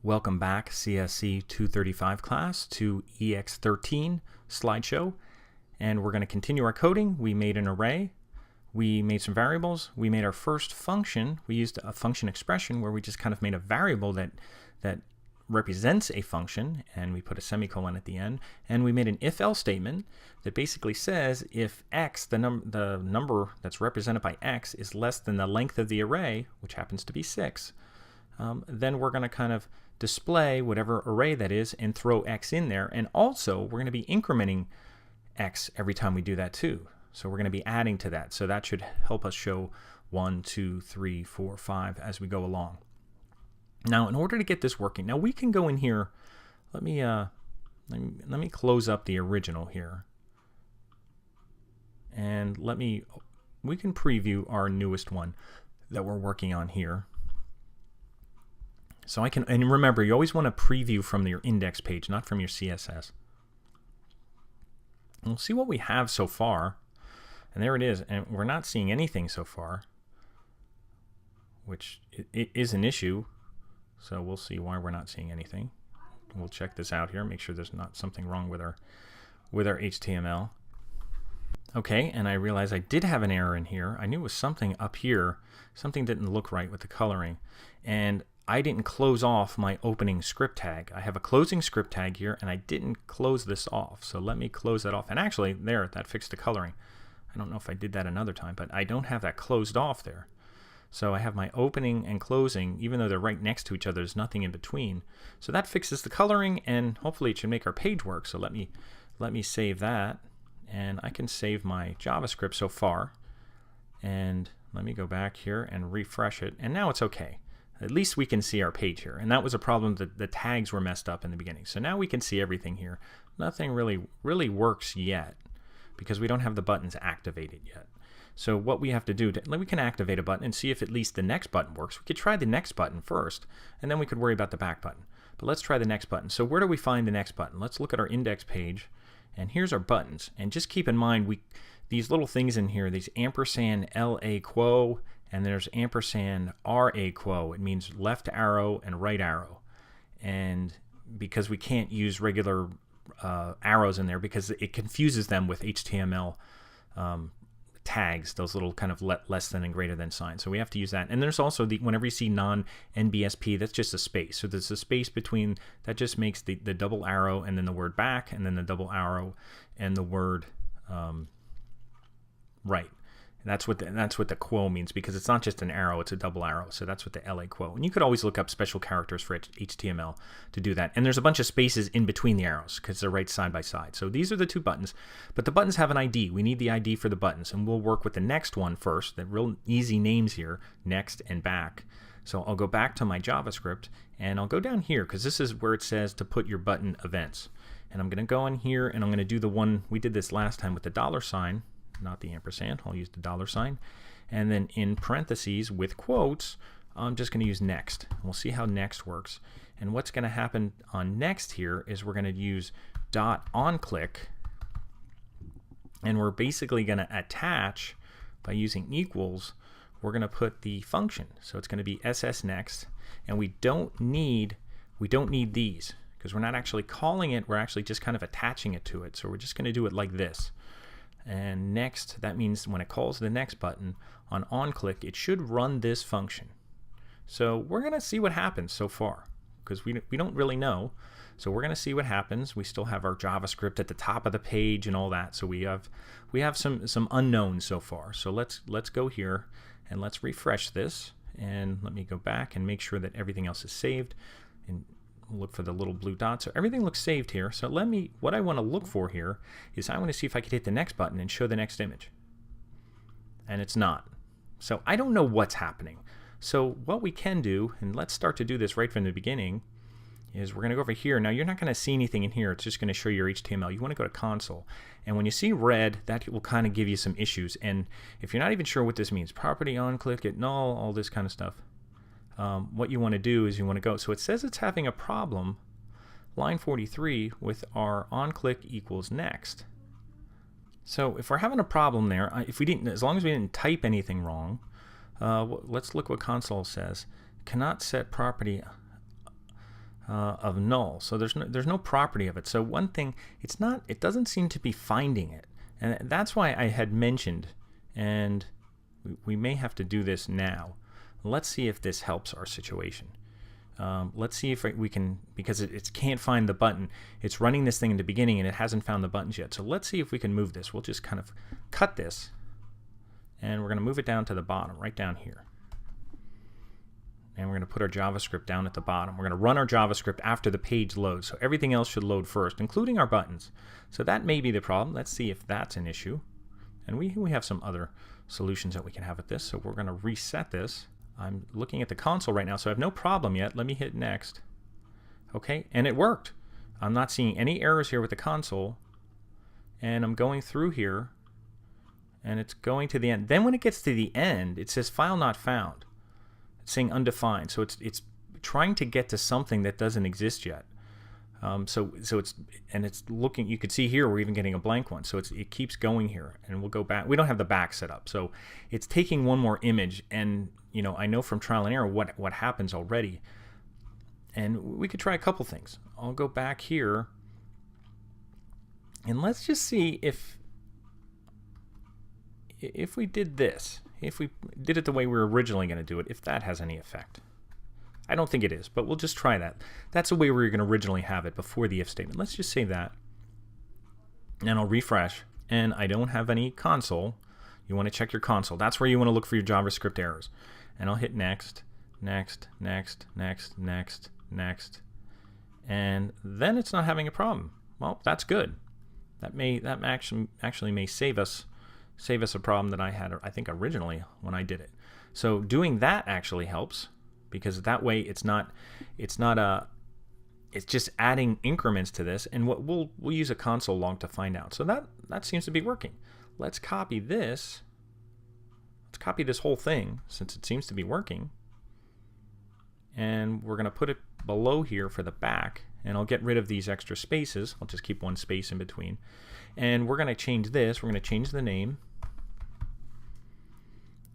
Welcome back, CSC 235 class, to ex13 slideshow, and we're going to continue our coding. We made an array, we made some variables, we made our first function. We used a function expression where we just kind of made a variable that represents a function, and we put a semicolon at the end, and we made an if-else statement that basically says if x, the number that's represented by x, is less than the length of the array, which happens to be 6, then we're going to kind of display whatever array that is and throw x in there. And also we're going to be incrementing x every time we do that too. So we're going to be adding to that. So that should help us show 1, 2, 3, 4, 5 as we go along. Now in order to get this working, now we can go in here. Let me close up the original here. And we can preview our newest one that we're working on here. So I can, and remember, you always want to preview from your index page, not from your CSS. And we'll see what we have so far. And there it is. And we're not seeing anything so far, which is an issue. So we'll see why we're not seeing anything. We'll check this out here, make sure there's not something wrong with our HTML. Okay, and I realized I did have an error in here. I knew it was something up here. Something didn't look right with the coloring. And I didn't close off my opening script tag. I have a closing script tag here, and I didn't close this off. So let me close that off. And actually, there, that fixed the coloring. I don't know if I did that another time, but I don't have that closed off there. So I have my opening and closing, even though they're right next to each other, there's nothing in between. So that fixes the coloring, and hopefully it should make our page work. So let me save that, and I can save my JavaScript so far. And let me go back here and refresh it, and now it's okay. At least we can see our page here. And that was a problem that the tags were messed up in the beginning. So now we can see everything here. Nothing really works yet because we don't have the buttons activated yet. So what we have to do, we can activate a button and see if at least the next button works. We could try the next button first, and then we could worry about the back button. But let's try the next button. So where do we find the next button? Let's look at our index page, and here's our buttons. And just keep in mind, these little things in here, these ampersand LA quo, and there's ampersand RA quo. It means left arrow and right arrow. And because we can't use regular arrows in there because it confuses them with HTML tags, those little kind of less than and greater than signs. So we have to use that. And there's also whenever you see non-NBSP, that's just a space. So there's a space between, that just makes the double arrow and then the word back and then the double arrow and the word right. That's what the quo means, because it's not just an arrow, it's a double arrow. So that's what the LA quo. And you could always look up special characters for HTML to do that. And there's a bunch of spaces in between the arrows because they're right side by side. So these are the two buttons, but the buttons have an ID. We need the ID for the buttons, and we'll work with the next one first. The real easy names here, next and back. So I'll go back to my JavaScript, and I'll go down here because this is where it says to put your button events. And I'm going to go in here, and I'm going to do the one, we did this last time with the $sign. Not the ampersand, I'll use the $sign. And then in parentheses with quotes, I'm just going to use next. We'll see how next works. And what's going to happen on next here is we're going to use .onClick, and we're basically going to attach by using equals. We're going to put the function. So it's going to be ssNext, and we don't need these because we're not actually calling it, we're actually just kind of attaching it to it. So we're just going to do it like this. And next, that means when it calls the next button on onClick, it should run this function. So we're going to see what happens so far because we don't really know. So we're going to see what happens. We still have our JavaScript at the top of the page and all that. So we have some unknowns so far. So let's go here and let's refresh this. And let me go back and make sure that everything else is saved. And look for the little blue dot. So everything looks saved here. So what I want to look for here is I want to see if I could hit the next button and show the next image. And it's not. So I don't know what's happening. So what we can do, and let's start to do this right from the beginning, is we're going to go over here. Now you're not going to see anything in here. It's just going to show your HTML. You want to go to console. And when you see red, that will kind of give you some issues. And if you're not even sure what this means, property on click it null, all this kind of stuff. What you want to do is you want to go. So it says it's having a problem, line 43, with our onClick equals next. So if we're having a problem there, as long as we didn't type anything wrong, let's look what console says. Cannot set property of null. So there's no property of it. So one thing, it doesn't seem to be finding it, and that's why I had mentioned, and we may have to do this now. Let's see if this helps our situation. Let's see if we can, because it can't find the button. It's running this thing in the beginning and it hasn't found the buttons yet. So let's see if we can move this. We'll just kind of cut this, and we're going to move it down to the bottom, right down here. And we're going to put our JavaScript down at the bottom. We're going to run our JavaScript after the page loads. So everything else should load first, including our buttons. So that may be the problem. Let's see if that's an issue. And we have some other solutions that we can have with this. So we're going to reset this. I'm looking at the console right now, so I have no problem yet. Let me hit next. Okay, and it worked. I'm not seeing any errors here with the console. And I'm going through here, and it's going to the end. Then when it gets to the end, it says file not found. It's saying undefined. So it's trying to get to something that doesn't exist yet. So it's looking. You could see here we're even getting a blank one. So it keeps going here, and we'll go back. We don't have the back set up, so it's taking one more image. And I know from trial and error what happens already. And we could try a couple things. I'll go back here, and let's just see if we did this, if we did it the way we were originally going to do it, if that has any effect. I don't think it is, but we'll just try that. That's the way we were going to originally have it before the if statement. Let's just save that, and I'll refresh, and I don't have any console. You want to check your console. That's where you want to look for your JavaScript errors. And I'll hit next, next, next, next, next, next, and then it's not having a problem. Well, that's good. That actually may save us a problem that I had, I think, originally when I did it. So doing that actually helps, because that way it's just adding increments to this, and we'll use a console log to find out. So that seems to be working. Let's copy this. Let's copy this whole thing, since it seems to be working, and we're going to put it below here for the back, and I'll get rid of these extra spaces. I'll just keep one space in between, and we're going to change this. We're going to change the name,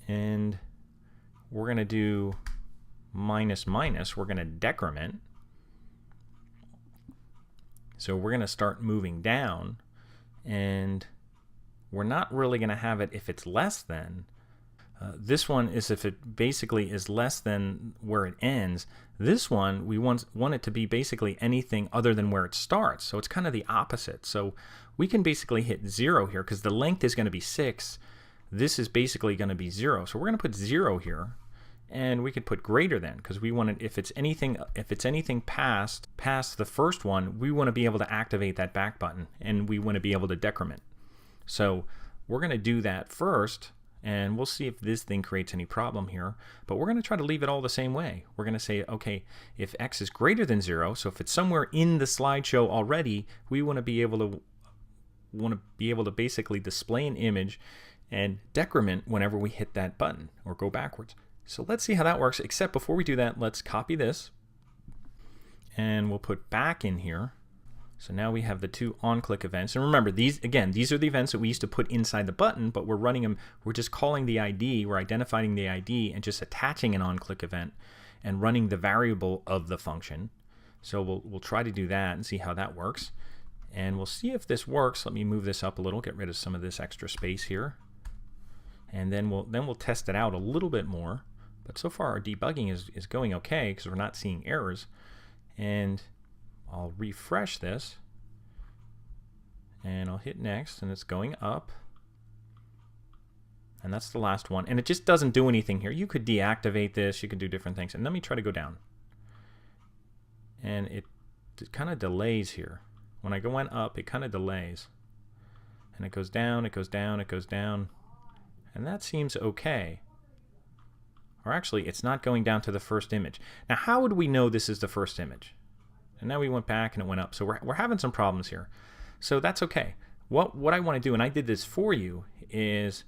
and we're going to do minus minus. We're going to decrement. So we're going to start moving down, and we're not really going to have it if it's less than. This one is if it basically is less than where it ends. This one, we want it to be basically anything other than where it starts. So it's kind of the opposite. So we can basically hit 0 here, because the length is going to be 6. This is basically going to be 0. So we're going to put 0 here, and we could put greater than, because we want it, if it's anything past the first one, we want to be able to activate that back button, and we want to be able to decrement. So we're going to do that first, and we'll see if this thing creates any problem here. But we're going to try to leave it all the same way. We're going to say, okay, if x is greater than 0, so if it's somewhere in the slideshow already, we want to be able to basically display an image and decrement whenever we hit that button or go backwards. So let's see how that works, except before we do that, let's copy this, and we'll put back in here. So now we have the two on-click events. And remember, these are the events that we used to put inside the button, but we're running them, we're just calling the ID, we're identifying the ID and just attaching an on-click event and running the variable of the function. So we'll try to do that and see how that works. And we'll see if this works. Let me move this up a little, get rid of some of this extra space here. And then we'll test it out a little bit more. But so far our debugging is going okay, because we're not seeing errors. And I'll refresh this, and I'll hit next, and it's going up, and that's the last one, and it just doesn't do anything here. You could deactivate this, you could do different things, and let me try to go down, and it kind of delays here. When I go up, it kind of delays, and it goes down, it goes down, it goes down, and that seems okay. Or actually, it's not going down to the first image. Now, how would we know this is the first image? And now we went back and it went up. So we're having some problems here. So that's okay. What I want to do, and I did this for you, is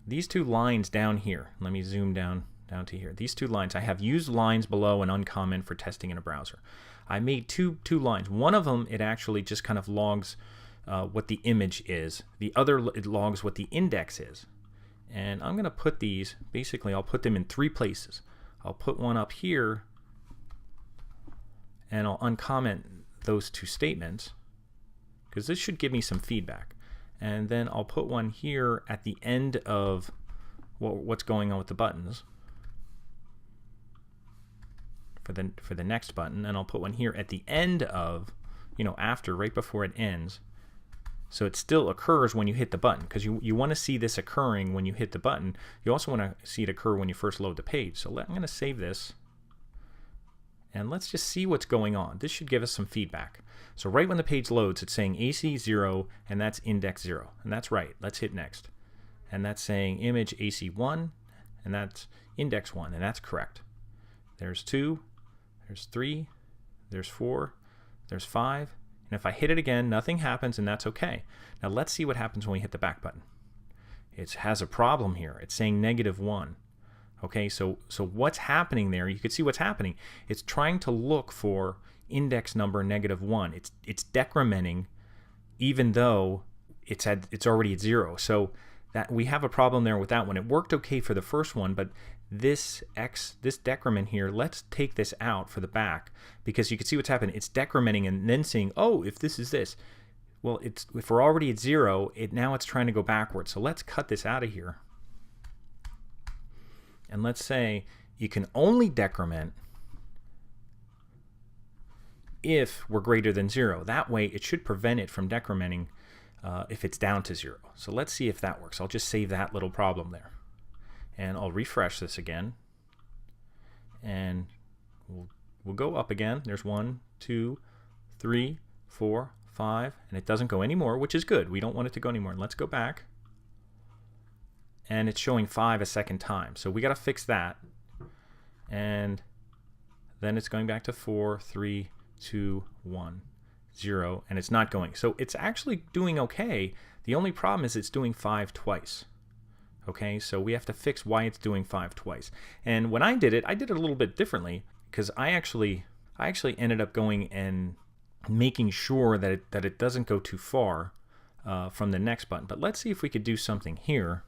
these two lines down here. Let me zoom down to here. These two lines. I have used lines below and uncomment for testing in a browser. I made two lines. One of them, it actually just kind of logs what the image is. The other, it logs what the index is. And I'm going to put these, basically I'll put them in 3 places. I'll put one up here, and I'll uncomment those two statements, because this should give me some feedback. And then I'll put one here at the end of what's going on with the buttons for the next button, and I'll put one here at the end of, after, right before it ends. So it still occurs when you hit the button, because you want to see this occurring when you hit the button. You also want to see it occur when you first load the page. So I'm going to save this, and let's just see what's going on. This should give us some feedback. So right when the page loads, it's saying AC0, and that's index 0, and that's right. Let's hit next. And that's saying image AC1, and that's index 1, and that's correct. There's 2, there's 3, there's 4, there's 5, and if I hit it again, nothing happens, and that's okay. Now let's see what happens when we hit the back button. It has a problem here. It's saying -1. Okay, so what's happening there? You can see what's happening. It's trying to look for index number -1. It's decrementing even though it's already at 0. So that we have a problem there with that one. It worked okay for the first one, but this decrement here, let's take this out for the back, because you can see what's happening. It's decrementing and then saying, oh, if this is this, well, if we're already at 0, now it's trying to go backwards. So let's cut this out of here, and let's say you can only decrement if we're greater than 0. That way it should prevent it from decrementing if it's down to 0. So let's see if that works. I'll just save that little problem there, and I'll refresh this again, and we'll go up again. There's 1, 2, 3, 4, 5, and it doesn't go anymore, which is good. We don't want it to go anymore. Let's go back, and it's showing 5 a second time. So we got to fix that, and then it's going back to 4, 3, 2, 1, 0, and it's not going. So it's actually doing okay. The only problem is it's doing 5 twice. Okay, so we have to fix why it's doing 5 twice. And when I did it a little bit differently, because I actually ended up going and making sure that it doesn't go too far from the next button. But let's see if we could do something here.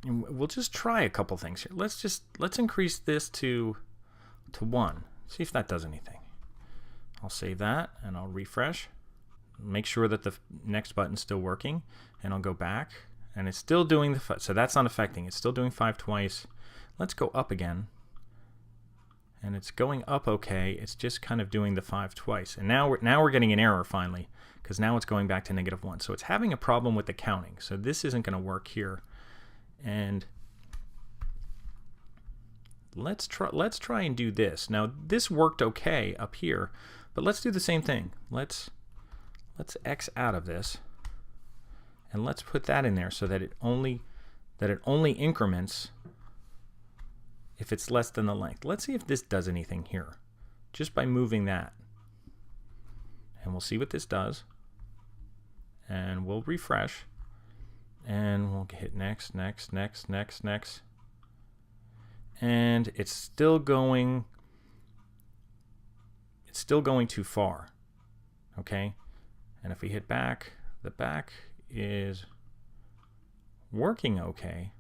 And we'll just try a couple things here. Let's increase this to 1. See if that does anything. I'll save that, and I'll refresh. Make sure that the next button's still working, and I'll go back, and it's still doing the 5. So that's not affecting. It's still doing 5 twice. Let's go up again, and it's going up okay. It's just kind of doing the 5 twice, and now we're getting an error finally, because now it's going back to -1. So it's having a problem with the counting. So this isn't going to work here, and let's try and do this. Now this worked okay up here, but let's do the same thing. Let's X out of this, and let's put that in there so that it only increments if it's less than the length. Let's see if this does anything here, just by moving that, and we'll see what this does, and we'll refresh, and we'll hit next, next, next, next, next, and it's still going too far. Okay, and if we hit back, the back is working okay.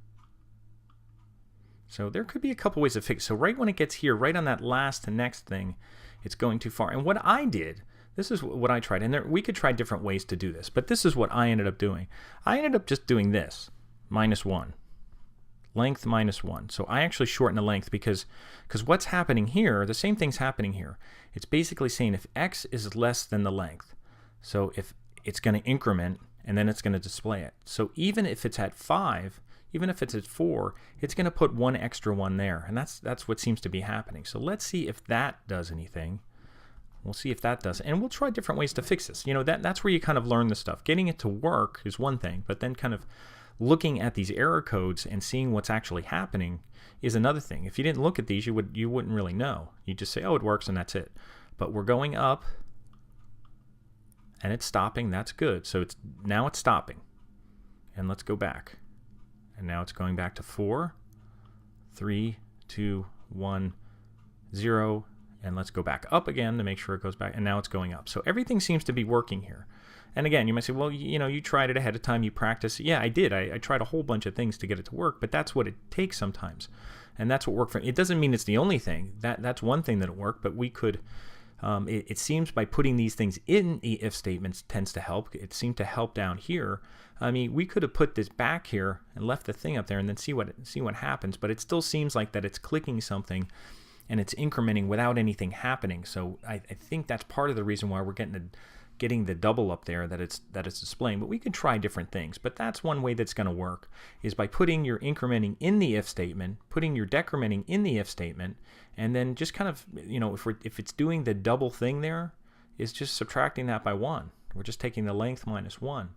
So there could be a couple ways to fix it. So right when it gets here, right on that last to next thing, it's going too far. And what I did, this is what I tried, and we could try different ways to do this, but this is what I ended up doing. I ended up just doing this, -1. Length -1. So I actually shorten the length because what's happening here, the same thing's happening here. It's basically saying if x is less than the length, so if it's going to increment and then it's going to display it. So even if it's at 5, even if it's at 4, it's going to put 1 extra 1 there, and that's what seems to be happening. So let's see if that does anything. We'll see if that does, and we'll try different ways to fix this. That's where you kind of learn the stuff. Getting it to work is one thing, but then kind of looking at these error codes and seeing what's actually happening is another thing. If you didn't look at these, you wouldn't really know. You just say, oh, it works, and that's it. But we're going up, and it's stopping. That's good. So now it's stopping. And let's go back. And now it's going back to 4, 3, 2, 1, 0, and let's go back up again to make sure it goes back, and now it's going up. So everything seems to be working here. And again, you might say, well, you tried it ahead of time, you practiced. Yeah, I did. I tried a whole bunch of things to get it to work, but that's what it takes sometimes. And that's what worked for me. It doesn't mean it's the only thing. That's one thing that'll work, but we could It seems by putting these things in the if statements tends to help. It seemed to help down here. I mean, we could have put this back here and left the thing up there and then see what happens, but it still seems like that it's clicking something and it's incrementing without anything happening. So I think that's part of the reason why we're getting the double up there that it's displaying. But we could try different things. But that's one way that's going to work, is by putting your incrementing in the if statement, putting your decrementing in the if statement, and then just kind of, you know, if it's doing the double thing there, is just subtracting that by 1. We're just taking the length minus 1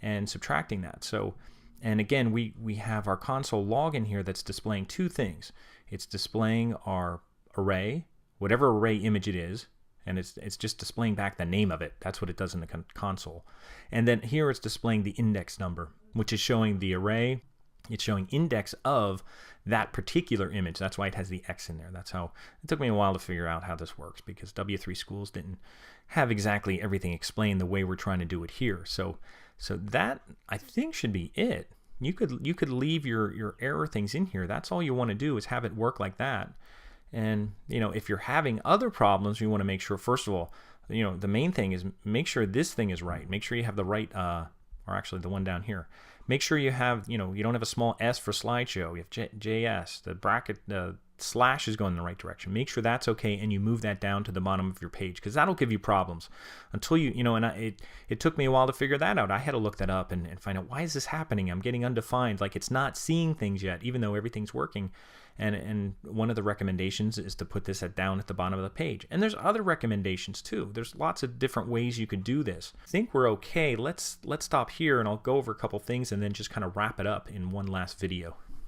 and subtracting that. So, and again, we have our console log in here that's displaying two things. It's displaying our array, whatever array image it is, and it's just displaying back the name of it. That's what it does in the console. And then here it's displaying the index number, which is showing the array. It's showing index of that particular image. That's why it has the X in there. That's how it took me a while to figure out how this works, because W3 Schools didn't have exactly everything explained the way we're trying to do it here. So that, I think, should be it. You could leave your error things in here. That's all you want to do, is have it work like that. And, you know, if you're having other problems, you want to make sure, first of all, you know, the main thing is make sure this thing is right. Make sure you have the right, or actually the one down here. Make sure you have, you know, you don't have a small s for slideshow. You have JS. The bracket, the slash is going in the right direction. Make sure that's okay, and you move that down to the bottom of your page, because that'll give you problems until you know. And it took me a while to figure that out. I had to look that up and find out, why is this happening? I'm getting undefined, like it's not seeing things yet, even though everything's working. And one of the recommendations is to put this down at the bottom of the page. And there's other recommendations too. There's lots of different ways you could do this. I think we're okay. Let's stop here, and I'll go over a couple things and then just kind of wrap it up in one last video.